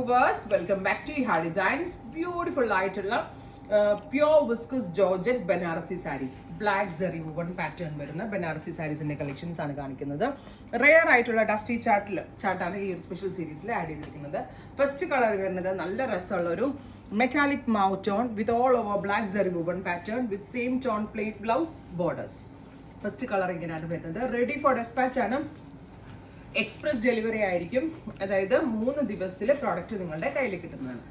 lovers, welcome back to Iha Designs. Beautiful ആയിട്ടുള്ള pure viscose georgette Banarasi saris, black zari woven pattern വരുന്ന Banarasi സാരീസിന്റെ collections ആണ് കാണിക്കുന്നത്. Rare ആയിട്ടുള്ള ഡസ്റ്റി ചാർട്ടാണ് ഈ ഒരു സ്പെഷ്യൽ സീരീസിൽ ആഡ് ചെയ്തിരിക്കുന്നത്. ഫസ്റ്റ് കളർ വരുന്നത് നല്ല രസമുള്ള ഒരു metallic mauve tone with all over black zari woven pattern with same tone plate blouse borders. First colour ഇങ്ങനെയാണ് വരുന്നത്. റെഡി ഫോർ ഡെസ്പാച്ച് ആണ്. എക്സ്പ്രസ് ഡെലിവറി ആയിരിക്കും, അതായത് 3 ദിവസത്തിലെ പ്രോഡക്റ്റ് നിങ്ങളുടെ കയ്യിൽ കിട്ടുന്നതാണ്.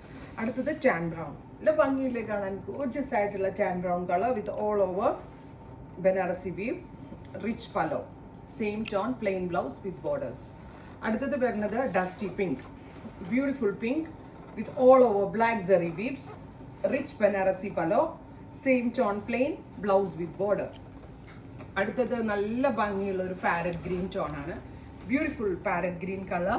അടുത്തത് ടാൻ ബ്രൗൺ, നല്ല ഭംഗിയില്ലേ കാണാൻ, ഗോർജിയസ് ആയിട്ടുള്ള tan brown colour with all over Banarasi weave, rich pallu, same tone plain blouse with borders. അടുത്തത് വരുന്നത് dusty pink, beautiful pink with all over black zari weaves, rich Banarasi pallu, same tone plain blouse with border. അടുത്തത് നല്ല ഭംഗിയുള്ള ഒരു parrot green tone ആണ്, beautiful parrot green colour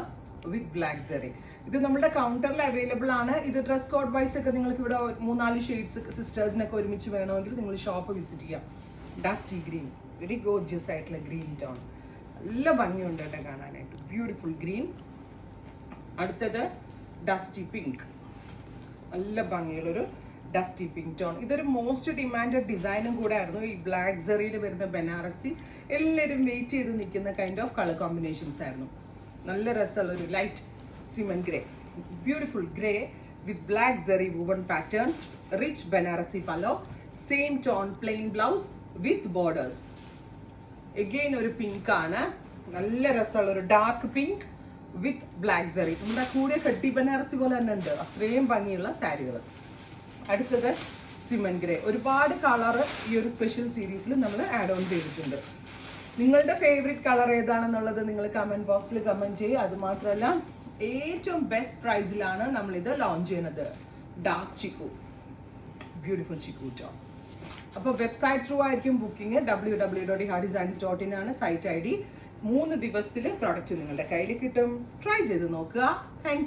with black zari. ഇത് നമ്മുടെ കൗണ്ടറിൽ അവൈലബിൾ ആണ്. ഇത് ഡ്രസ് കോഡ് വൈസ് ഒക്കെ നിങ്ങൾക്ക് ഇവിടെ 3-4 ഷെയ്ഡ്സ് സിസ്റ്റേഴ്സിനൊക്കെ ഒരുമിച്ച് വേണമെങ്കിൽ നിങ്ങൾ ഷോപ്പ് വിസിറ്റ് ചെയ്യാം. ഡസ്റ്റി ഗ്രീൻ, വെരി ഗോർജിയസ് ആയിട്ടുള്ള ഗ്രീൻ ടോൺ, നല്ല ഭംഗിയുണ്ട് കേട്ടോ കാണാനായിട്ട്, ബ്യൂട്ടിഫുൾ ഗ്രീൻ. അടുത്തത് ഡസ്റ്റി പിങ്ക്, നല്ല ഭംഗിയുള്ളൊരു ഡസ്റ്റി പിങ്ക് ടോൺ. ഇതൊരു മോസ്റ്റ് ഡിമാൻഡഡ് ഡിസൈനും കൂടെ ആയിരുന്നു. ഈ ബ്ലാക്ക് ജെറിയിൽ വരുന്ന ബനാറസി എല്ലാവരും വെയിറ്റ് ചെയ്ത് നിൽക്കുന്ന കൈൻഡ് ഓഫ് കളർ കോമ്പിനേഷൻസ് ആയിരുന്നു. നല്ല രസമുള്ള ഒരു light cement grey, beautiful grey with black zari woven pattern, rich Banarasi pallu, same tone plain blouse with borders. Again ഒരു പിങ്ക് ആണ്, നല്ല രസമുള്ള ഒരു dark pink with black zari. നമ്മുടെ കൂടെ കട്ടി ബനാറസി പോലെ തന്നെ ഉണ്ട്, അത്രയും ഭംഗിയുള്ള സാരികൾ. അടുത്തത് സിമൻ ഗ്രേ. ഒരുപാട് കളർ ഈ ഒരു സ്പെഷ്യൽ സീരീസിൽ നമ്മൾ ആഡ് ഓൺ ചെയ്തിട്ടുണ്ട്. നിങ്ങളുടെ ഫേവറേറ്റ് കളർ ഏതാണെന്നുള്ളത് നിങ്ങൾ കമന്റ് ബോക്സിൽ കമന്റ് ചെയ്യുക. അതുമാത്രമല്ല ഏറ്റവും ബെസ്റ്റ് പ്രൈസിലാണ് നമ്മളിത് ലോഞ്ച് ചെയ്യുന്നത്. Dark chikoo, beautiful chikoo tone. അപ്പോൾ വെബ്സൈറ്റ് ത്രൂ ആയിരിക്കും ബുക്കിംഗ്. www.ihadesigns.in ആണ് സൈറ്റ് ID. 3 ദിവസത്തിൽ പ്രോഡക്റ്റ് നിങ്ങളുടെ കയ്യിൽ കിട്ടും. ട്രൈ ചെയ്ത് നോക്കുക. താങ്ക്